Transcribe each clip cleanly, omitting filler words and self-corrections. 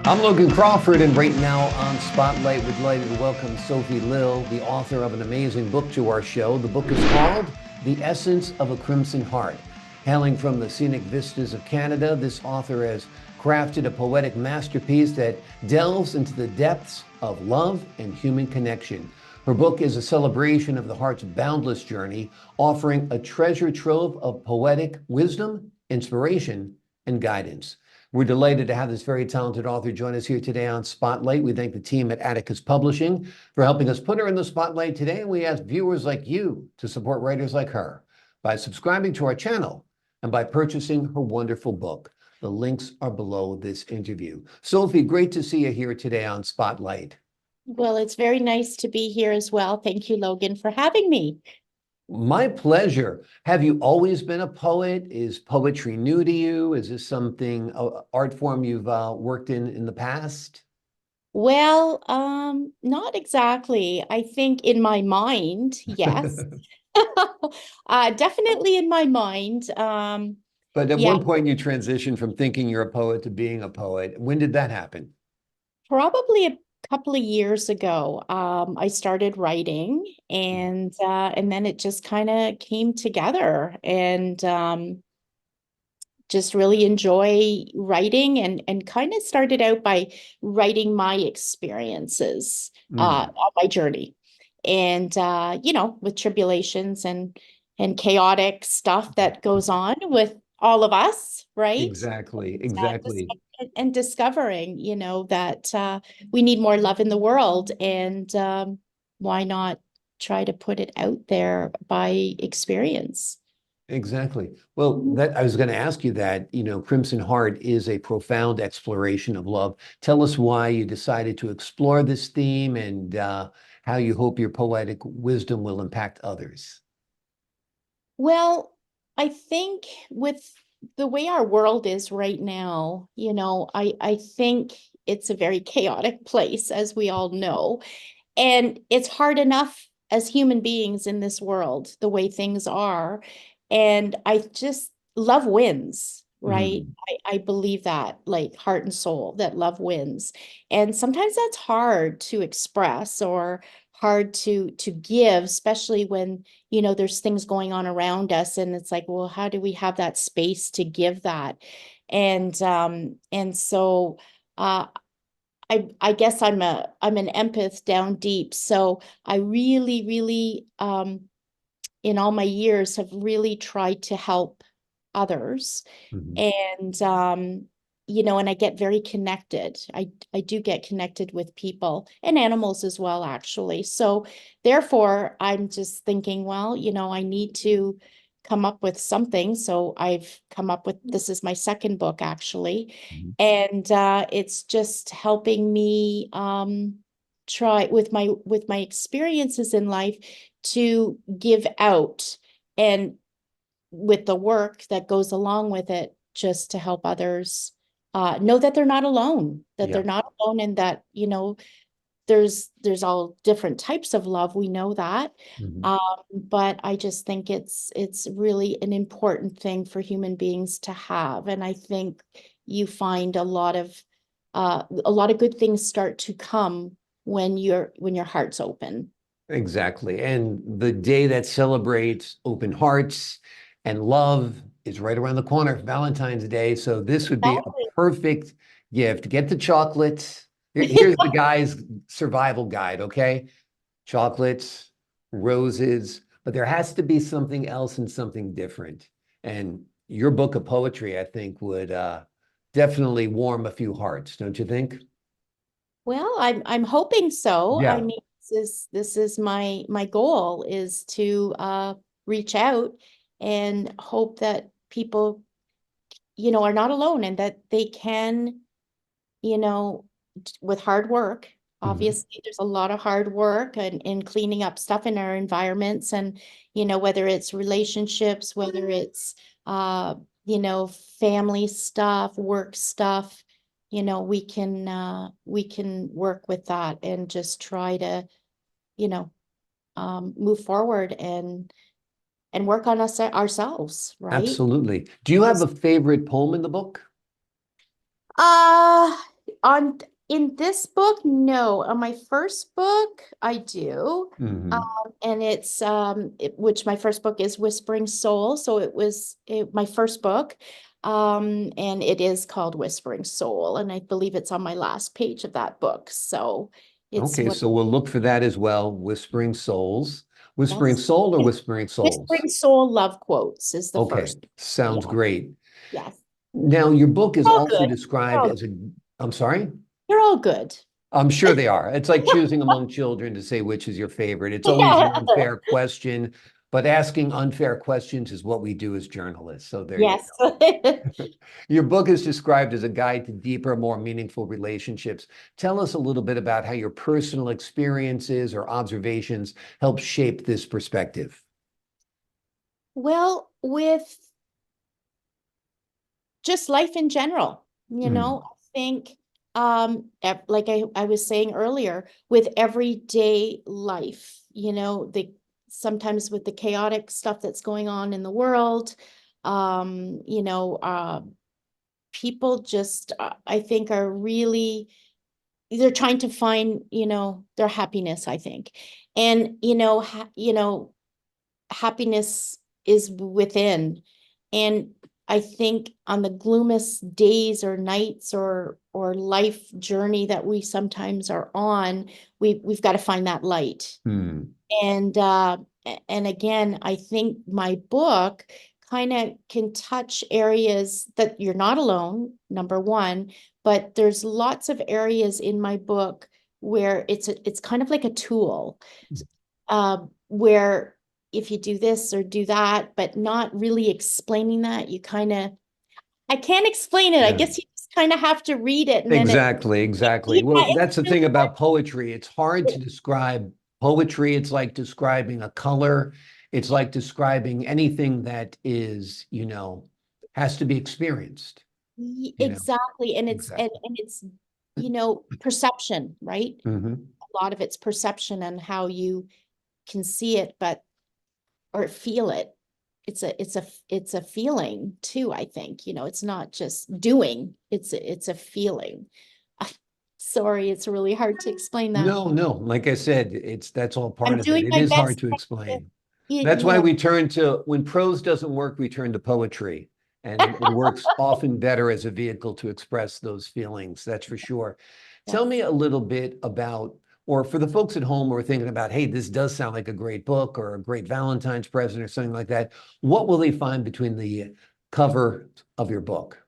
I'm Logan Crawford, and right now on Spotlight, we're delighted to welcome Sophie Lille, the author of an amazing book, to our show. The book is called The Essence of a Crimson Heart. Hailing from the scenic vistas of Canada, this author has crafted a poetic masterpiece that delves into the depths of love and human connection. Her book is a celebration of the heart's boundless journey, offering a treasure trove of poetic wisdom, inspiration, and guidance. We're delighted to have this very talented author join us here today on Spotlight. We thank the team at Atticus Publishing for helping us put her in the spotlight today. And we ask viewers like you to support writers like her by subscribing to our channel and by purchasing her wonderful book. The links are below this interview. Sophie, great to see you here today on Spotlight. Well, it's very nice to be here as well. Thank you, Logan, for having me. My pleasure. Have you always been a poet? Is poetry new to you? Is this something, art form you've worked in the past? Well, not exactly. I think in my mind, yes. Definitely in my mind. But at Yeah, one point you transitioned from thinking you're a poet to being a poet. When did that happen? probably a couple of years ago, I started writing and then it just kind of came together and just really enjoy writing and kind of started out by writing my experiences Mm, on my journey. And with tribulations and chaotic stuff that goes on with all of us, right? exactly, Uh, exactly. and discovering, that we need more love in the world, and why not try to put it out there by experience? Exactly. Well, that I was going to ask you that, Crimson Heart is a profound exploration of love. Tell us why you decided to explore this theme and how you hope your poetic wisdom will impact others. Well, I think with the way our world is right now, I think it's a very chaotic place, as we all know. And it's hard enough as human beings in this world, the way things are. And I just love wins, right? Mm, I believe that, like heart and soul, that love wins. And sometimes that's hard to express or hard to give, especially when, there's things going on around us. And it's like, well, how do we have that space to give that? And so I guess I'm an empath down deep. So I really, really in all my years have really tried to help others. mhm. And I get very connected. I do get connected with people and animals as well, actually. So therefore, I'm just thinking, well, I need to come up with something. So I've come up with, this is my second book, actually. Mhm. And it's just helping me try with my experiences in life to give out, and with the work that goes along with it, just to help others know that they're not alone, Yeah, and that, there's all different types of love. We know that. mhm. Um, but I just think it's really an important thing for human beings to have. And I think you find a lot of good things start to come when your heart's open. Exactly. And the day that celebrates open hearts and love is right around the corner, Valentine's Day. So this would be a perfect gift. Get the chocolates. Here's the guy's survival guide, okay? Chocolates, roses, but there has to be something else and something different. And your book of poetry, I think, would definitely warm a few hearts, don't you think? Well, I'm hoping so. I Yeah. mean, this is my goal, is to reach out and hope that people, are not alone, and that they can, you know, with hard work. Mhm. Obviously, there's a lot of hard work and cleaning up stuff in our environments, and whether it's relationships, whether it's uh, family stuff, work stuff, we can work with that and just try to, you know, move forward and work on us ourselves, right? Absolutely. Do you have a favorite poem in the book? Uh in this book, no. On my first book, I do. Hmm. And which my first book is Whispering Soul. So my first book. And it is called Whispering Soul. And I believe it's on my last page of that book. So it's Okay, what, so we'll look for that as well. Whispering Souls. Whispering yes. Soul or Whispering Souls? Whispering Soul Love Quotes is the Okay, first. sounds Yeah. great. Yes. Now, your book is All also good. They're described all, as a, I'm sorry? they're all good. I'm sure they are. It's like choosing among children to say which is your favorite. It's always an Yeah. unfair question, but asking unfair questions is what we do as journalists. So there you Yes. go. Your book is described as a guide to deeper, more meaningful relationships. Tell us a little bit about how your personal experiences or observations help shape this perspective. Well, with just life in general, Mm, I think like I was saying earlier, with everyday life, the sometimes with the chaotic stuff that's going on in the world, um, you know, uh, people just I think are really they're trying to find, their happiness, I think. And happiness is within. And I think on the gloomist days or nights or life journey that we sometimes are on, we've got to find that light. mm, And and again, I think my book kind of can touch areas that you're not alone, number one, but there's lots of areas in my book where it's kind of like a tool, where if you do this or do that, but not really explaining that, I can't explain it. I yeah. guess you just kind of have to read it and then Exactly, exactly. yeah, Well, it's that's the really thing about poetry. It's hard to hard. describe poetry. It's like describing a color. It's like describing anything that is, has to be experienced, you know. Exactly. And Exactly. it's, perception, right? Hmm. A lot of it's perception and how you can see it, or feel it. It's a feeling too, I think. It's not just doing, it's a feeling. Sorry, it's really hard to explain that. No, no. Like I said, that's all I'm part of it. doing It my is hard best. to To, explain. you, That's you why know, we turn to, when prose doesn't work, we turn to poetry. And it works often better as a vehicle to express those feelings. That's for sure. Tell me yes. a little bit about, or for the folks at home who are thinking about, hey, this does sound like a great book or a great Valentine's present or something like that. What will they find between the cover of your book?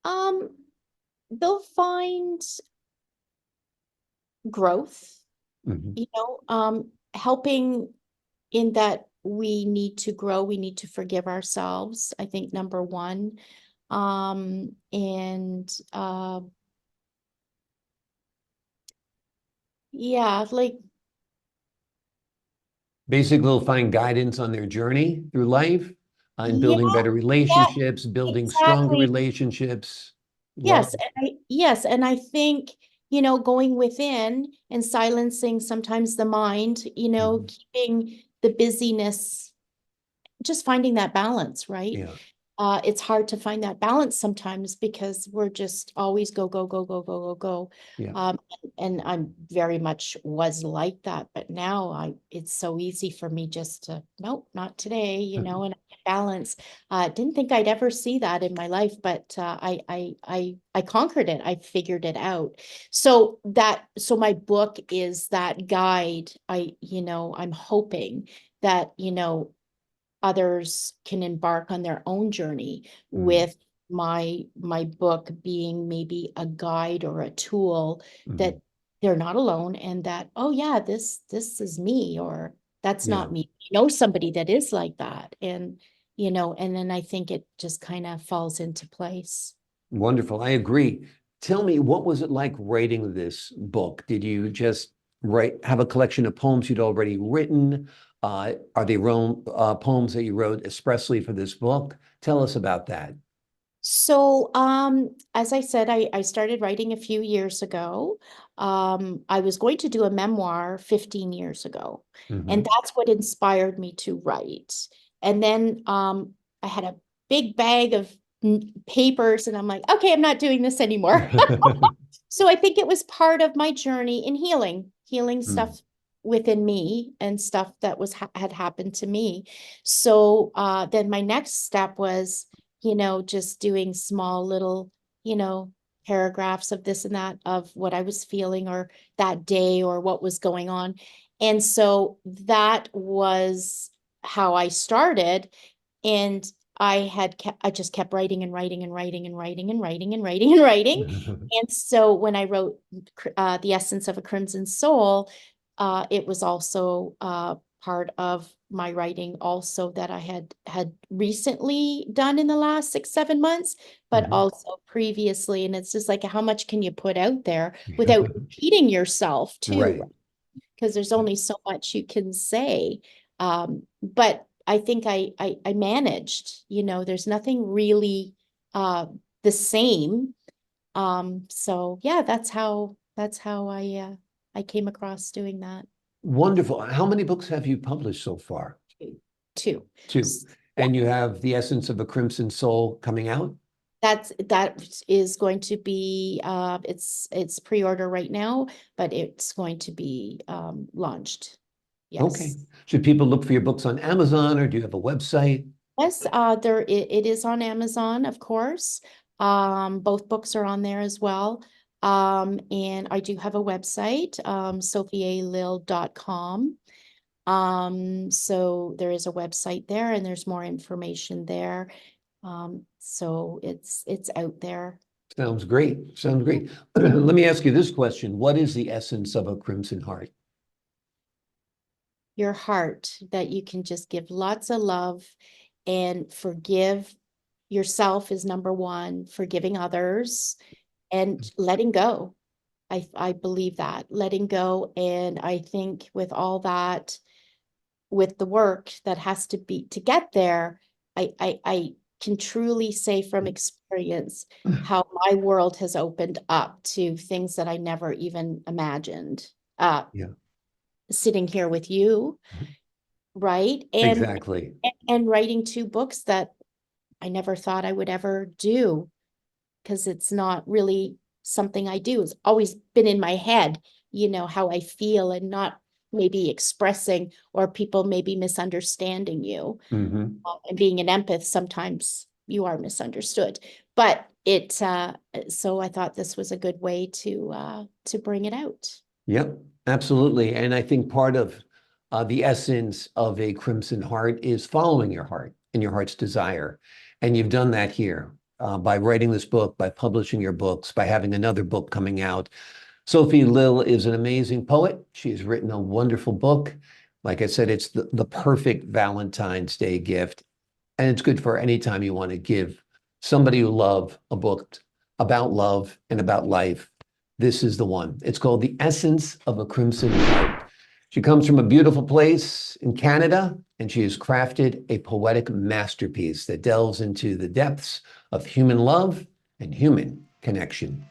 Um, they'll find growth, Mhm. helping in that we need to grow, we need to forgive ourselves, I think number one. And yeah, like Basically, they'll find guidance on their journey through life and yeah, building better yeah, relationships, building stronger exactly. relationships. Yes, Love. and I think, going within and silencing sometimes the mind, Mhm. keeping the busyness, just finding that balance, right? Yeah, It's hard to find that balance sometimes because we're just always go, go, go, go, go, go, go. yeah. And I'm very much was like that, but now it's so easy for me just to, nope, not today, and I can balance. Didn't think I'd ever see that in my life, but I conquered it. I figured it out. So my book is that guide. I'm hoping that, others can embark on their own journey Mm, with my book being maybe a guide or a tool that mhm. they're not alone, and that, oh yeah, this is me, or that's Yeah, not me. Somebody that is like that, and then I think it just kind of falls into place. wonderful. I agree. Tell me, what was it like writing this book? Did you just have a collection of poems you'd already written? Are they poems that you wrote expressly for this book? Tell us about that. So, as I said, I started writing a few years ago. I was going to do a memoir 15 years ago, and Hmm. that's what inspired me to write. And then I had a big bag of papers, and I'm like, okay, I'm not doing this anymore. So I think it was part of my journey in healing Mm. stuff within me and stuff that had happened to me. So then my next step was, just doing small little, you know, paragraphs of this and that of what I was feeling or that day or what was going on. And so that was how I started. And I just kept writing and writing and writing and writing and writing and writing and writing. And so when I wrote The Essence of a Crimson Soul, it was also part of my writing also that I had recently done in the last 6, 7 months, but Mhm. also previously. And it's just like, how much can you put out there without repeating yourself too? Right. Because there's only so much you can say. But I think I managed, there's nothing really the same. So yeah, that's how I came across doing that. Wonderful. How many books have you published so far? Two. Two. Yeah, And you have The Essence of a Crimson Soul coming out? that is going to be it's pre-order right now, but it's going to be launched. Okay. Yes. Should people look for your books on Amazon or do you have a website? Yes, it is on Amazon, of course. Both books are on there as well. And I do have a website, sophialille.com. So there is a website there and there's more information there. So it's out there. Sounds great. Sounds great. Let me ask you this question. What is the essence of a Crimson Heart? Your heart, that you can just give lots of love and forgive yourself is number one, forgiving others and letting go. I believe that, letting go. And I think with all that, with the work that has to be to get there, I can truly say from experience how my world has opened up to things that I never even imagined. Yeah, Sitting here with you, right? exactly. And writing two books that I never thought I would ever do, because it's not really something I do. It's always been in my head, how I feel and not maybe expressing, or people maybe misunderstanding you. Hmm. And being an empath, sometimes you are misunderstood. But so I thought this was a good way to bring it out. Yep, absolutely. And I think part of the essence of a Crimson Heart is following your heart and your heart's desire. And you've done that here by writing this book, by publishing your books, by having another book coming out. Sophie Lille is an amazing poet. She's written a wonderful book. Like I said, it's the perfect Valentine's Day gift. And it's good for any time you want to give somebody you love a book about love and about life. This is the one. It's called The Essence of a Crimson Heart. She comes from a beautiful place in Canada, and she has crafted a poetic masterpiece that delves into the depths of human love and human connection.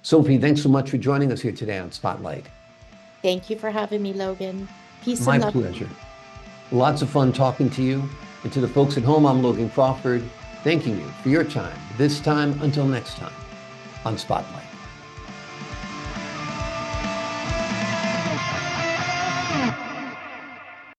Sophie, thanks so much for joining us here today on Spotlight. Thank you for having me, Logan. Peace My and love. pleasure. Lots of fun talking to you. And to the folks at home, I'm Logan Crawford, thanking you for your time, this time until next time on Spotlight.